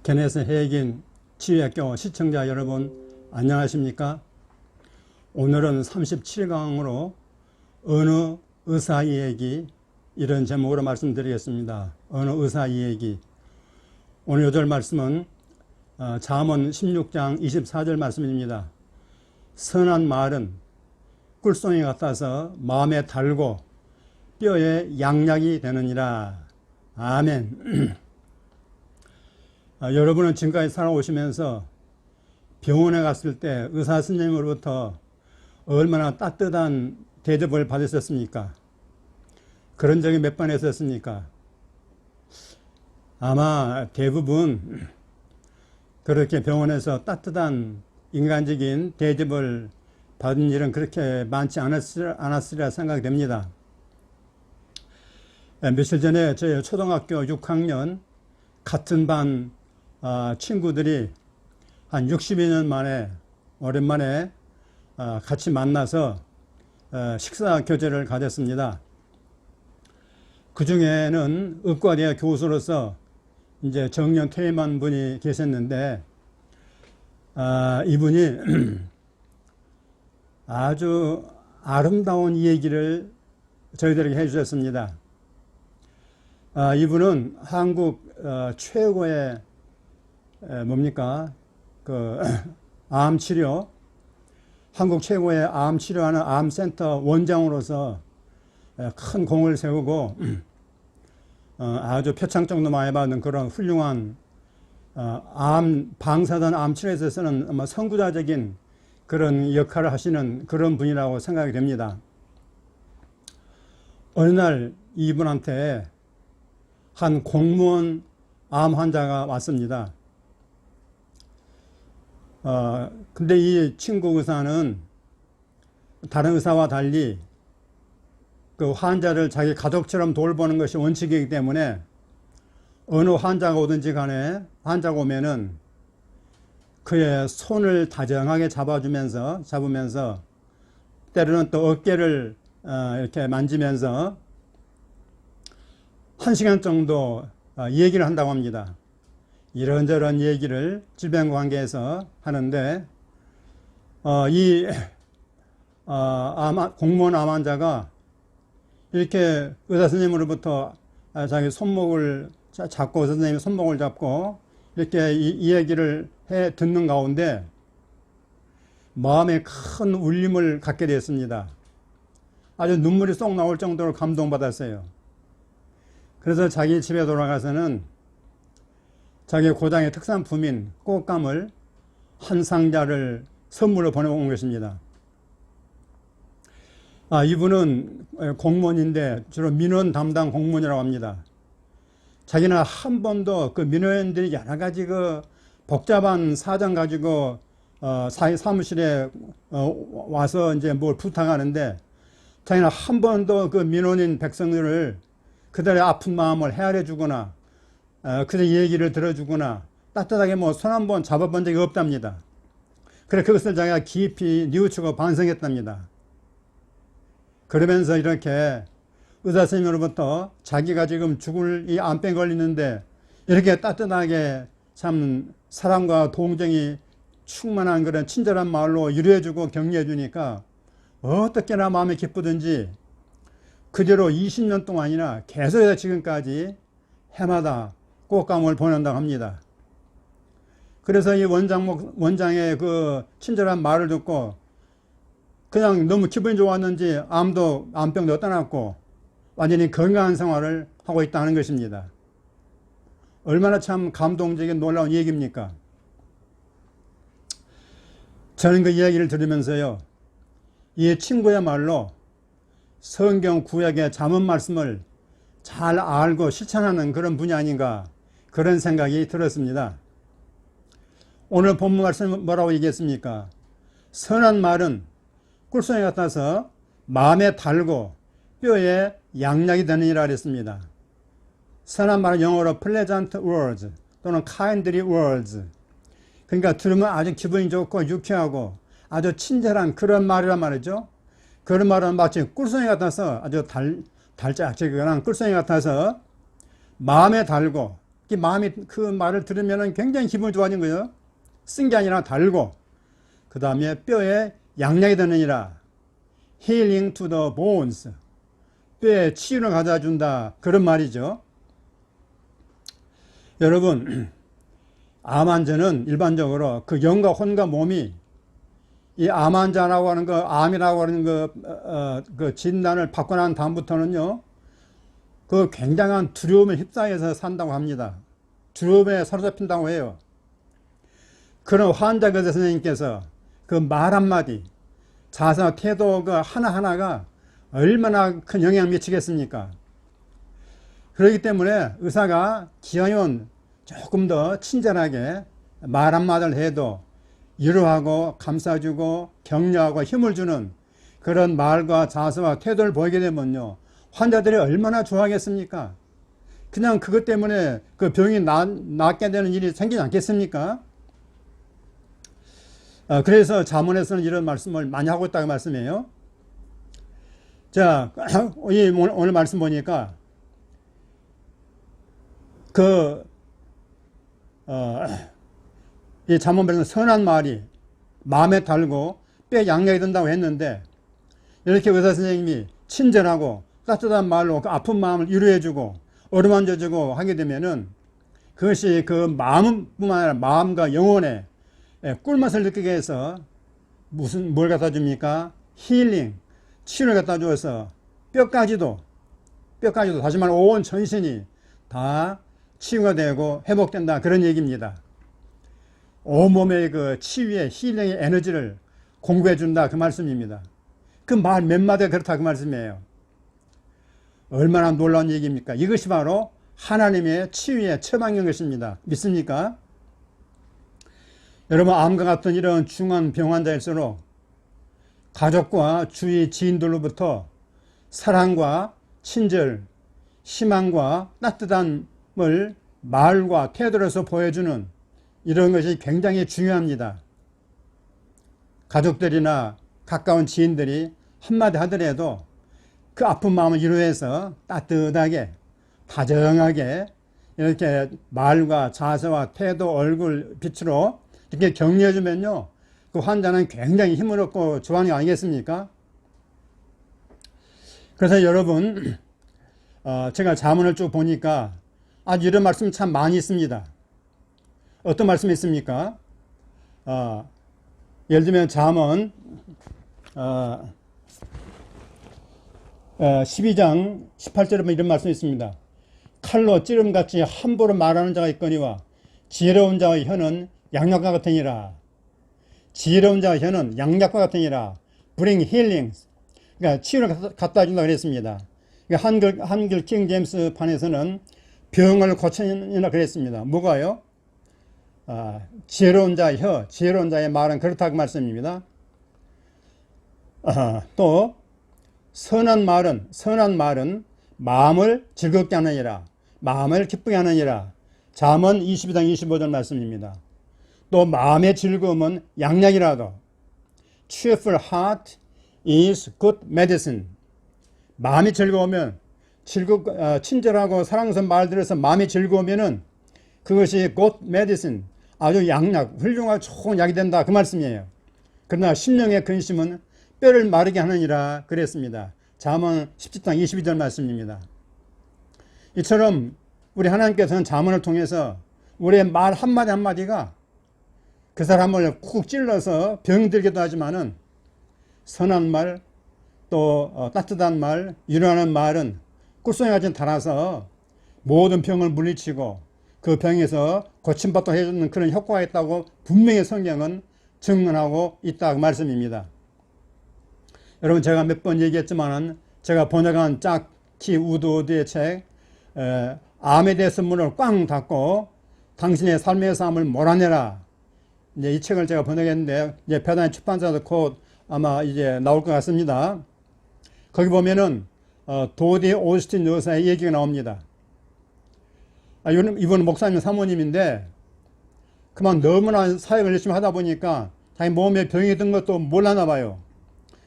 개네스 해긴 치유학교 시청자 여러분 안녕하십니까? 오늘은 37강으로 어느 의사 이야기 이런 제목으로 말씀드리겠습니다. 어느 의사 이야기. 오늘 요절 말씀은 잠언 16장 24절 말씀입니다. 선한 말은 꿀송이 같아서 마음에 달고 뼈에 양약이 되느니라. 아멘. 여러분은 지금까지 살아오시면서 병원에 갔을 때 의사 선생님으로부터 얼마나 따뜻한 대접을 받으셨습니까? 그런 적이 몇 번 있었습니까? 아마 대부분 그렇게 병원에서 따뜻한 인간적인 대접을 받은 일은 그렇게 많지 않았으리라 생각이 됩니다. 며칠 전에 저희 초등학교 6학년 같은 반 친구들이 한 60여 년 만에 오랜만에 같이 만나서 식사 교제를 가졌습니다. 그 중에는 의과대학 교수로서 이제 정년 퇴임한 분이 계셨는데 이분이 아주 아름다운 얘기를 저희들에게 해주셨습니다. 이분은 한국 최고의 암치료, 한국 최고의 암치료하는 암센터 원장으로서 큰 공을 세우고 아주 표창장도 많이 받은 그런 훌륭한 방사선 암치료에 있어서는 아마 선구자적인 그런 역할을 하시는 그런 분이라고 생각이 됩니다. 어느 날 이분한테 한 공무원 암 환자가 왔습니다. 근데 이 친구 의사는 다른 의사와 달리 그 환자를 자기 가족처럼 돌보는 것이 원칙이기 때문에 어느 환자가 오든지 간에 환자가 오면은 그의 손을 다정하게 잡으면서 때로는 또 어깨를 이렇게 만지면서 1시간 정도 얘기를 한다고 합니다. 이런저런 얘기를 질병관계에서 하는데 공무원 암 환자가 이렇게 의사 선생님으로부터 자기 손목을 잡고 선생님이 손목을 잡고 이렇게 이 얘기를 해 듣는 가운데 마음에 큰 울림을 갖게 되었습니다. 아주 눈물이 쏙 나올 정도로 감동받았어요. 그래서 자기 집에 돌아가서는 자기 고장의 특산품인 꽃감을 한 상자를 선물로 보내온 것입니다. 이분은 공무원인데 주로 민원 담당 공무원이라고 합니다. 자기는 한 번도 그 민원인들이 여러 가지 그 복잡한 사정 가지고 사무실에 와서 이제 뭘 부탁하는데 자기는 한 번도 그 민원인 백성들을 그들의 아픈 마음을 헤아려 주거나 그들의 얘기를 들어주거나 따뜻하게 손 한 번 잡아본 적이 없답니다. 그래 그것을 자기가 깊이 뉘우치고 반성했답니다. 그러면서 이렇게 의사 선생님으로부터 자기가 지금 죽을 이 암병 걸리는데 이렇게 따뜻하게 참 사랑과 동정이 충만한 그런 친절한 말로 위로해주고 격려해주니까 어떻게나 마음이 기쁘든지 그대로 20년 동안이나 계속해서 지금까지 해마다 꽃감을 보낸다고 합니다. 그래서 이 원장의 그 친절한 말을 듣고 그냥 너무 기분이 좋았는지 암병도 떠났고 완전히 건강한 생활을 하고 있다는 것입니다. 얼마나 참 감동적인 놀라운 얘기입니까? 저는 그 이야기를 들으면서요, 이 친구야말로 성경 구약의 잠언 말씀을 잘 알고 실천하는 그런 분이 아닌가 그런 생각이 들었습니다. 오늘 본문 말씀은 뭐라고 얘기했습니까? 선한 말은 꿀송이 같아서 마음에 달고 뼈에 양약이 되느니라 그랬습니다. 선한 말은 영어로 pleasant words 또는 kindly words. 그러니까 들으면 아주 기분이 좋고 유쾌하고 아주 친절한 그런 말이란 말이죠. 그런 말은 마치 꿀송이 같아서 아주 달짝지근한 꿀송이 같아서 마음에 달고 마음이 그 말을 들으면 굉장히 기분이 좋아진 거예요. 쓴 게 아니라 달고, 그 다음에 뼈에 양약이 되느니라. Healing to the bones. 뼈에 치유를 가져다 준다. 그런 말이죠. 여러분, 암 환자는 일반적으로 그 영과 혼과 몸이 이 암 환자라고 하는 거, 암이라고 하는 그 진단을 받고 난 다음부터는요, 그 굉장한 두려움에 휩싸여서 산다고 합니다. 두려움에 사로잡힌다고 해요. 그런 환자 의사 선생님께서 그 말 한마디, 자세와 태도 그 하나하나가 얼마나 큰 영향을 미치겠습니까? 그렇기 때문에 의사가 기왕이면 조금 더 친절하게 말 한마디를 해도 위로하고 감싸주고 격려하고 힘을 주는 그런 말과 자세와 태도를 보이게 되면요, 환자들이 얼마나 좋아하겠습니까? 그냥 그것 때문에 그 병이 낫게 되는 일이 생기지 않겠습니까? 그래서 자문에서는 이런 말씀을 많이 하고 있다고 말씀해요. 자, 오늘 말씀 보니까 이 자문에서는 선한 말이 마음에 달고 뼈에 양약이 된다고 했는데, 이렇게 의사 선생님이 친절하고 따뜻한 말로 그 아픈 마음을 위로해주고 어루만져주고 하게 되면은 그것이 그 마음뿐만 아니라 마음과 영혼에 꿀맛을 느끼게 해서 뭘 갖다 줍니까? 힐링, 치유를 갖다 주어서 뼈까지도 다시 말해 온 전신이 다 치유가 되고 회복된다, 그런 얘기입니다. 온몸의 그 치유의 힐링의 에너지를 공급해 준다, 그 말씀입니다. 그 말 몇 마디가 그렇다, 그 말씀이에요. 얼마나 놀라운 얘기입니까? 이것이 바로 하나님의 치유의 처방인 것입니다. 믿습니까? 여러분, 암과 같은 이런 중한 병 환자일수록 가족과 주위 지인들로부터 사랑과 친절, 희망과 따뜻함을 말과 태도로서 보여주는 이런 것이 굉장히 중요합니다. 가족들이나 가까운 지인들이 한마디 하더라도 그 아픈 마음을 위로해서 따뜻하게 다정하게 이렇게 말과 자세와 태도, 얼굴 빛으로 이렇게 격려해주면요, 그 환자는 굉장히 힘을 얻고 좋아하는 거 아니겠습니까? 그래서 여러분, 제가 자문을 쭉 보니까 아주 이런 말씀 참 많이 있습니다. 어떤 말씀이 있습니까? 예를 들면 잠언 12장 18절에 보면 이런 말씀이 있습니다. 칼로 찌름같이 함부로 말하는 자가 있거니와 지혜로운 자의 혀는 양약과 같으니라. 지혜로운 자의 혀는 양약과 같으니라. Bring healing. 그러니까 치유를 갖다 준다고 그랬습니다. 그러니까 한글 킹 제임스 판에서는 병을 고치느라 그랬습니다. 뭐가요? 지혜로운 자의 혀, 지혜로운 자의 말은 그렇다고 말씀입니다. 또 선한 말은 마음을 즐겁게 하느니라. 마음을 기쁘게 하느니라. 잠언 22장 25절 말씀입니다. 또 마음의 즐거움은 양약이라도. Cheerful heart is good medicine. 마음이 즐거우면 친절하고 사랑스러운 말 들어서 마음이 즐거우면은 그것이 good medicine, 아주 양약, 훌륭하고 좋은 약이 된다, 그 말씀이에요. 그러나 심령의 근심은 뼈를 마르게 하느니라 그랬습니다. 잠언 17장 22절 말씀입니다. 이처럼 우리 하나님께서는 잠언을 통해서 우리의 말 한마디 한마디가 그 사람을 쿡 찔러서 병들기도 하지만은 선한 말, 또 따뜻한 말, 위로하는 말은 꿀송이같이 달아서 모든 병을 물리치고 그 병에서 고침받도록 해주는 그런 효과가 있다고 분명히 성경은 증언하고 있다고 말씀입니다. 여러분, 제가 몇 번 얘기했지만은 제가 번역한 짝키 우드의 책 암에 대해서 문을 꽝 닫고 당신의 삶의 삶을 몰아내라, 이제 이 책을 제가 번역했는데 이제 배단의 출판사도 곧 아마 이제 나올 것 같습니다. 거기 보면은 도디 오스틴 여사의 얘기가 나옵니다. 이번 목사님 사모님인데 그만 너무나 사역을 열심히 하다 보니까 자기 몸에 병이 든 것도 몰랐나 봐요.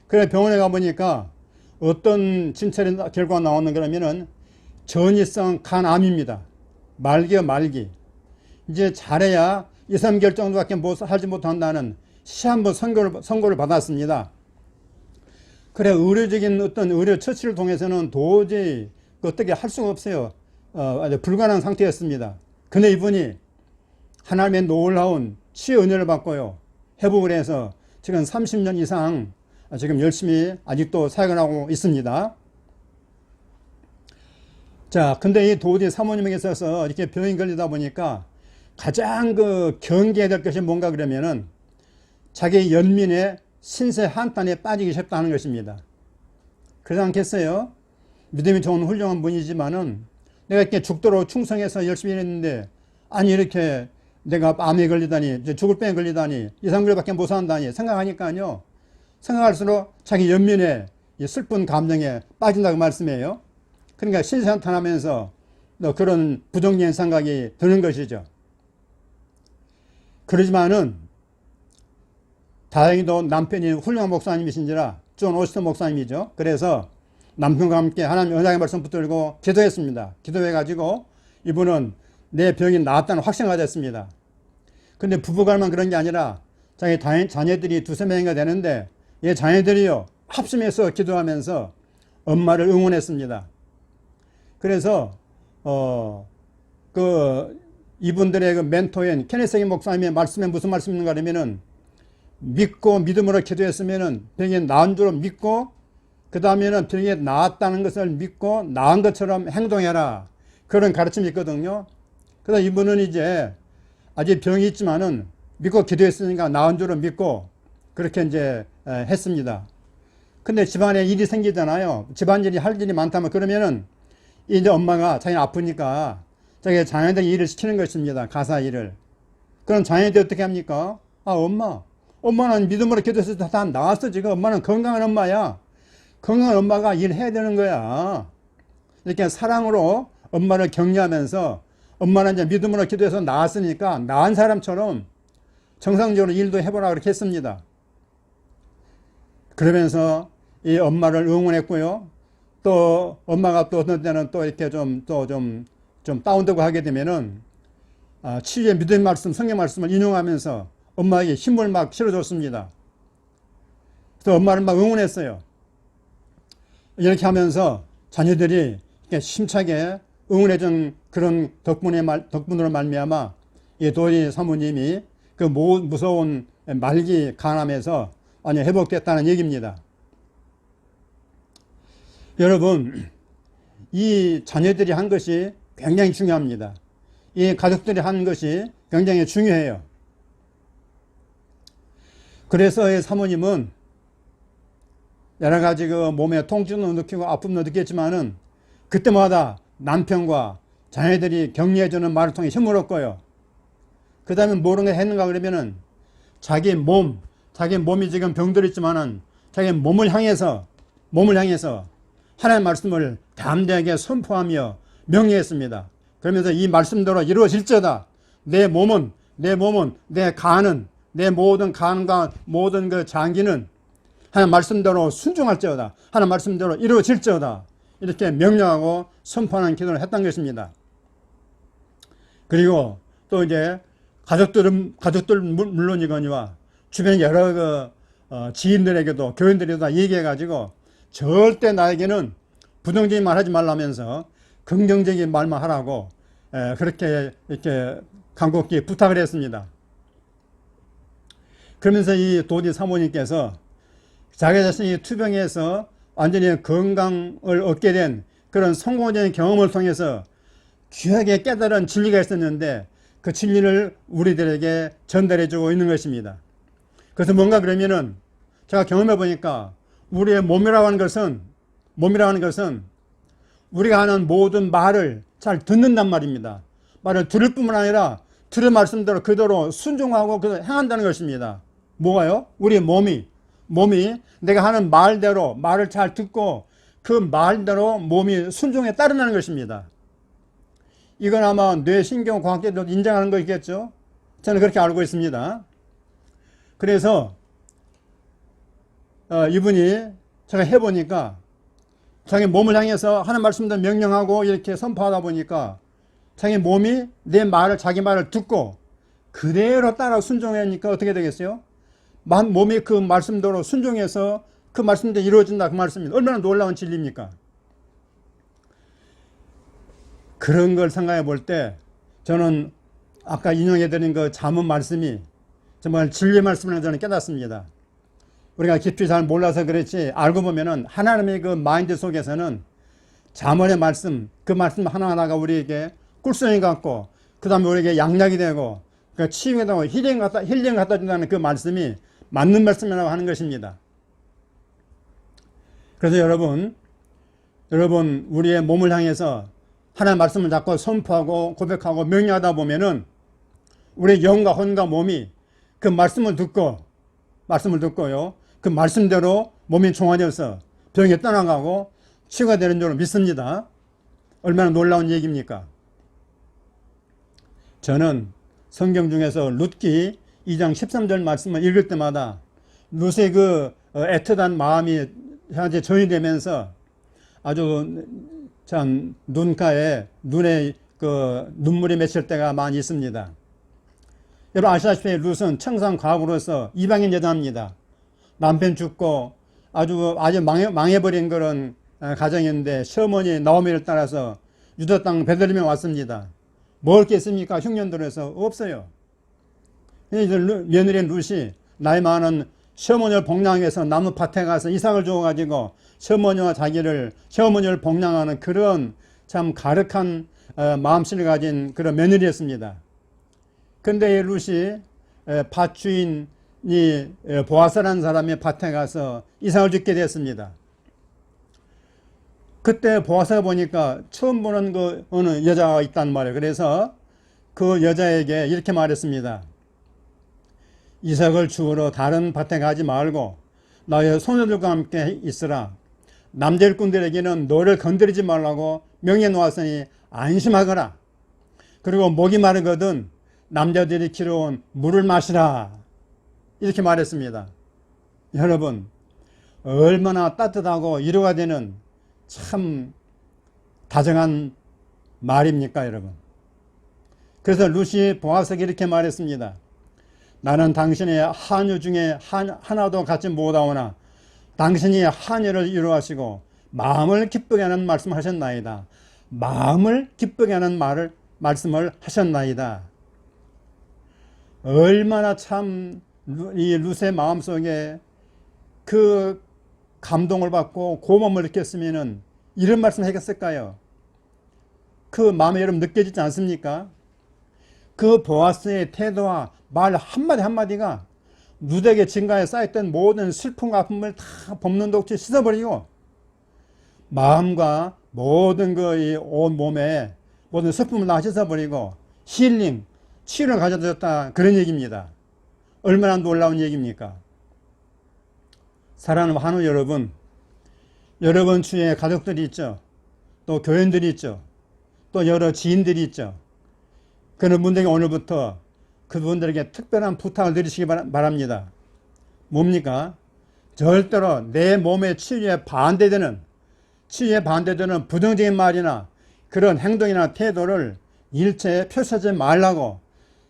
그래 병원에 가보니까 어떤 진찰의 결과가 나오는 거라면은 전이성 간암입니다. 말기요, 말기. 이제 잘해야 2, 3개월 정도밖에 하지 못한다는 시한부 선고를 받았습니다. 그래, 의료적인 어떤 의료 처치를 통해서는 도저히 어떻게 할 수가 없어요. 아주 불가능한 상태였습니다. 근데 이분이 하나님의 놀라운 치유 은혜를 받고요. 회복을 해서 지금 30년 이상 지금 열심히 아직도 사역을 하고 있습니다. 자, 근데 이 도저히 사모님에게 있어서 이렇게 병이 걸리다 보니까 가장 경계해야 될 것이 뭔가 그러면은 자기 연민의 신세 한탄에 빠지기 쉽다는 것입니다. 그러지 않겠어요? 믿음이 좋은 훌륭한 분이지만은 내가 이렇게 죽도록 충성해서 열심히 했는데 아니 이렇게 내가 암에 걸리다니 죽을 병에 걸리다니 2, 3개월밖에 못 산다니 생각하니까요. 생각할수록 자기 연민의 슬픈 감정에 빠진다고 말씀해요. 그러니까 신세 한탄하면서 그런 부정적인 생각이 드는 것이죠. 그러지만은 다행히도 남편이 훌륭한 목사님이신지라 존 오스틴 목사님이죠. 그래서 남편과 함께 하나님 은혜의 말씀 붙들고 기도했습니다. 기도해가지고 이분은 내 병이 나았다는 확신을 가졌습니다. 근데 부부간만 그런 게 아니라 자기 자녀들이 2-3명이가 되는데 이 자녀들이요 합심해서 기도하면서 엄마를 응원했습니다. 그래서 이분들의 그 멘토인 케네스 목사님의 말씀에 무슨 말씀인가 하면은 믿고 믿음으로 기도했으면은 병이 나은 줄 믿고 그 다음에는 병이 나았다는 것을 믿고 나은 것처럼 행동해라. 그런 가르침이 있거든요. 그래서 이분은 이제 아직 병이 있지만은 믿고 기도했으니까 나은 줄을 믿고 그렇게 이제 했습니다. 근데 집안에 일이 생기잖아요. 집안일이 할 일이 많다면 그러면은 이제 엄마가 자기 아프니까 자기 자녀들 일을 시키는 것입니다. 가사 일을. 그럼 자녀들이 어떻게 합니까? 아, 엄마는 믿음으로 기도해서 다 나았어. 지금 엄마는 건강한 엄마야. 건강한 엄마가 일해야 되는 거야. 이렇게 사랑으로 엄마를 격려하면서 엄마는 이제 믿음으로 기도해서 나았으니까 나은 사람처럼 정상적으로 일도 해보라 그렇게 했습니다. 그러면서 이 엄마를 응원했고요. 또 엄마가 또 어떤 때는 또 이렇게 좀 다운되고 하게 되면은 치유의 믿음의 말씀, 성경 말씀을 인용하면서 엄마에게 힘을 막 실어줬습니다. 그래서 엄마를 막 응원했어요. 이렇게 하면서 자녀들이 이렇게 힘차게 응원해준 그런 덕분으로 말미암아 이 도리 사모님이 그 무서운 말기 간암에서 회복됐다는 얘기입니다. 여러분, 이 자녀들이 한 것이 굉장히 중요합니다. 이 가족들이 한 것이 굉장히 중요해요. 그래서 이 사모님은 여러 가지 몸에 통증도 느끼고 아픔도 느꼈지만은 그때마다 남편과 자녀들이 격려해주는 말을 통해 힘을 얻고요. 그 다음에 뭐를 했는가 그러면은 자기 몸이 지금 병들었지만은 자기 몸을 향해서 하나님의 말씀을 담대하게 선포하며 명령했습니다. 그러면서 이 말씀대로 이루어질지어다. 내 몸은, 내 간은, 내 모든 간과 모든 그 장기는 하나님 말씀대로 순종할지어다. 하나님 말씀대로 이루어질지어다. 이렇게 명령하고 선포하는 기도를 했던 것입니다. 그리고 또 이제 가족들 물론이거니와 주변 여러 지인들에게도 교인들에게도 다 얘기해가지고 절대 나에게는 부정적인 말 하지 말라면서 긍정적인 말만 하라고 그렇게 이렇게 간곡히 부탁을 했습니다. 그러면서 이 도지 사모님께서 자기 자신이 투병해서 완전히 건강을 얻게 된 그런 성공적인 경험을 통해서 귀하게 깨달은 진리가 있었는데 그 진리를 우리들에게 전달해주고 있는 것입니다. 그래서 뭔가 그러면은 제가 경험해 보니까 우리의 몸이라고 하는 것은 우리가 하는 모든 말을 잘 듣는단 말입니다. 말을 들을 뿐만 아니라 들은 말씀대로 그대로 순종하고 그대로 행한다는 것입니다. 뭐가요? 우리 몸이 내가 하는 말대로 말을 잘 듣고 그 말대로 몸이 순종에 따른다는 것입니다. 이건 아마 뇌신경과학계도 인정하는 거겠죠. 저는 그렇게 알고 있습니다. 그래서 이분이 제가 해보니까 자기 몸을 향해서 하는 말씀도 명령하고 이렇게 선포하다 보니까 자기 몸이 내 말을, 자기 말을 듣고 그대로 따라 순종하니까 어떻게 되겠어요? 몸이 그 말씀대로 순종해서 그 말씀대로 이루어진다, 그 말씀입니다. 얼마나 놀라운 진리입니까? 그런 걸 생각해 볼 때 저는 아까 인용해드린 그 잠언 말씀이 정말 진리의 말씀을 저는 깨닫습니다. 우리가 깊이 잘 몰라서 그렇지 알고 보면은 하나님의 그 마인드 속에서는 잠언의 말씀, 그 말씀 하나하나가 우리에게 꿀송이 같고 그 다음에 우리에게 양약이 되고 그 치유가 되고 힐링 갖다 준다는 그 말씀이 맞는 말씀이라고 하는 것입니다. 그래서 여러분 우리의 몸을 향해서 하나님의 말씀을 자꾸 선포하고 고백하고 명령하다 보면은 우리 영과 혼과 몸이 그 말씀을 듣고요. 그 말씀대로 몸이 종아져서 병이 떠나가고 치유가 되는 줄 믿습니다. 얼마나 놀라운 얘기입니까? 저는 성경 중에서 룻기 2장 13절 말씀을 읽을 때마다 룻의 그 애틋한 마음이 현재 전이되면서 아주 참 눈에 그 눈물이 맺힐 때가 많이 있습니다. 여러분 아시다시피 룻은 청산 과부로서 이방인 여자입니다. 남편 죽고 아주 망해버린 그런 가정인데 시어머니 나오미를 따라서 유다 땅 베들레헴에 왔습니다. 먹을 게 있습니까? 흉년들에서 없어요. 며느리 룻이 나이 많은 시어머니를 복양해서 나무밭에 가서 이삭을 주어가지고 시어머니를 복양하는 그런 참 가륵한 마음씨를 가진 그런 며느리였습니다. 근데 이 룻이 밭 주인이 보아스라는 사람의 밭에 가서 이삭을 짓게 됐습니다. 그때 보아스가 보니까 처음 보는 그 어느 여자가 있단 말이에요. 그래서 그 여자에게 이렇게 말했습니다. 이삭을 주우러 다른 밭에 가지 말고 나의 소녀들과 함께 있으라. 남자 일꾼들에게는 너를 건드리지 말라고 명해 놓았으니 안심하거라. 그리고 목이 마르거든 남자들이 키워온 물을 마시라. 이렇게 말했습니다. 여러분 얼마나 따뜻하고 위로가 되는 참 다정한 말입니까 여러분. 그래서 룻이 보아스에게 이렇게 말했습니다. 나는 당신의 한유 중에 하나도 갖지 못하오나 당신이 한유를 이루하시고 마음을 기쁘게 하는 말씀을 하셨나이다. 마음을 기쁘게 하는 말씀을 하셨나이다. 얼마나 참 이 룻의 마음속에 그 감동을 받고 고마움을 느꼈으면은 이런 말씀 하겠을까요? 그 마음에 여러분 느껴지지 않습니까? 그 보아스의 태도와 말 한마디 한마디가 룻에게 증가에 쌓였던 모든 슬픔과 아픔을 다 볶는 독치 씻어버리고 마음과 모든 그 온 몸에 모든 슬픔을 다 씻어버리고 힐링, 치유를 가져줬다 그런 얘기입니다. 얼마나 놀라운 얘기입니까? 사랑하는 환우 여러분 주위에 가족들이 있죠. 또 교인들이 있죠. 또 여러 지인들이 있죠. 그런 분들에게 오늘부터 그분들에게 특별한 부탁을 드리시기 바랍니다. 뭡니까? 절대로 내 몸의 치유에 반대되는 부정적인 말이나 그런 행동이나 태도를 일체에 표시하지 말라고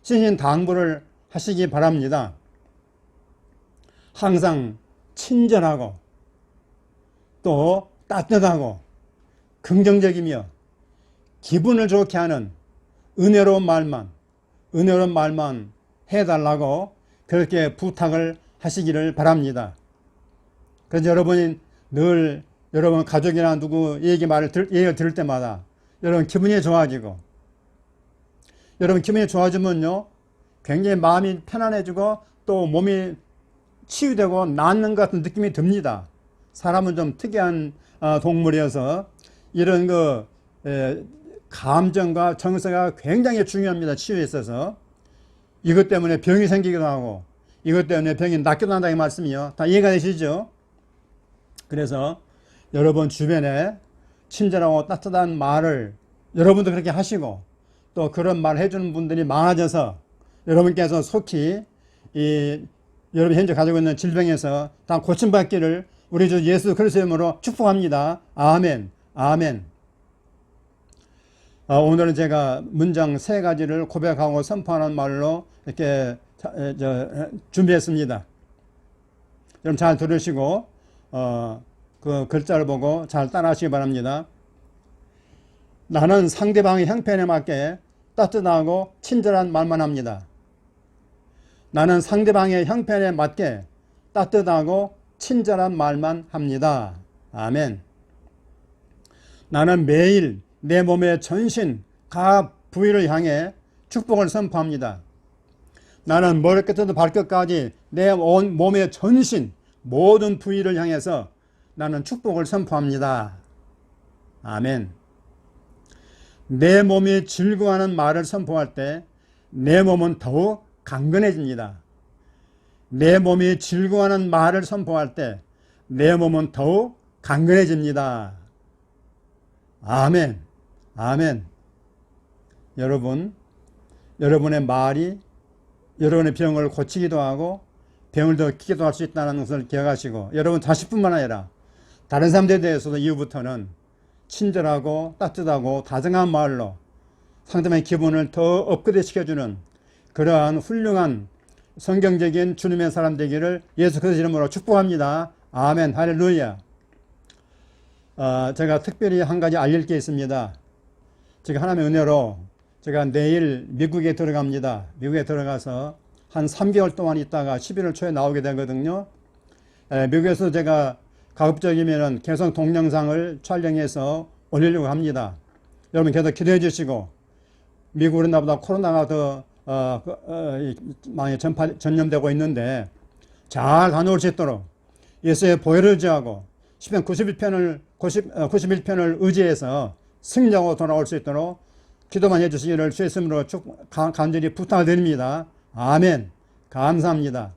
신신당부를 하시기 바랍니다. 항상 친절하고 또 따뜻하고 긍정적이며 기분을 좋게 하는 은혜로운 말만 해달라고 그렇게 부탁을 하시기를 바랍니다. 그래서 여러분이 늘 여러분 가족이나 누구 얘기를 들을 때마다 여러분 기분이 좋아지고 여러분 기분이 좋아지면요 굉장히 마음이 편안해지고 또 몸이 치유되고 낫는 것 같은 느낌이 듭니다. 사람은 좀 특이한 동물이어서 이런 감정과 정서가 굉장히 중요합니다. 치유에 있어서. 이것 때문에 병이 생기기도 하고 이것 때문에 병이 낫기도 한다는 말씀이요. 다 이해가 되시죠? 그래서 여러분 주변에 친절하고 따뜻한 말을 여러분도 그렇게 하시고 또 그런 말을 해주는 분들이 많아져서 여러분께서 속히 여러분 현재 가지고 있는 질병에서 다 고침받기를 우리 주 예수 그리스도의 이름으로 축복합니다. 아멘. 아멘. 오늘은 제가 문장 3가지를 고백하고 선포하는 말로 이렇게 준비했습니다. 여러분 잘 들으시고 그 글자를 보고 잘 따라하시기 바랍니다. 나는 상대방의 형편에 맞게 따뜻하고 친절한 말만 합니다. 나는 상대방의 형편에 맞게 따뜻하고 친절한 말만 합니다. 아멘. 나는 매일 내 몸의 전신 각 부위를 향해 축복을 선포합니다. 나는 머리끝부터 발끝까지 내 온 몸의 전신 모든 부위를 향해서 나는 축복을 선포합니다. 아멘. 내 몸이 즐거워하는 말을 선포할 때 내 몸은 더욱 강건해집니다. 내 몸이 즐거워하는 말을 선포할 때 내 몸은 더욱 강건해집니다. 아멘. 아멘. 여러분, 여러분의 말이 여러분의 병을 고치기도 하고 병을 더 크게도 할 수 있다는 것을 기억하시고, 여러분 자식뿐만 아니라 다른 사람들에 대해서도 이후부터는 친절하고 따뜻하고 다정한 말로 상대방의 기분을 더 업그레이드 시켜주는 그러한 훌륭한 성경적인 주님의 사람 되기를 예수 그리스도의 이름으로 축복합니다. 아멘. 할렐루야. 제가 특별히 한 가지 알릴 게 있습니다. 제가 하나님의 은혜로 제가 내일 미국에 들어갑니다. 미국에 들어가서 한 3개월 동안 있다가 11월 초에 나오게 되거든요. 미국에서 제가 가급적이면 계속 동영상을 촬영해서 올리려고 합니다. 여러분 계속 기도해 주시고, 미국은 나보다 코로나가 더 많이 전염되고 있는데 잘 다녀올 수 있도록 예수의 보혈을 의지하고 시편 91편을 의지해서 승리하고 돌아올 수 있도록 기도만 해주시기를 주의 이름으로 간절히 부탁드립니다. 아멘. 감사합니다.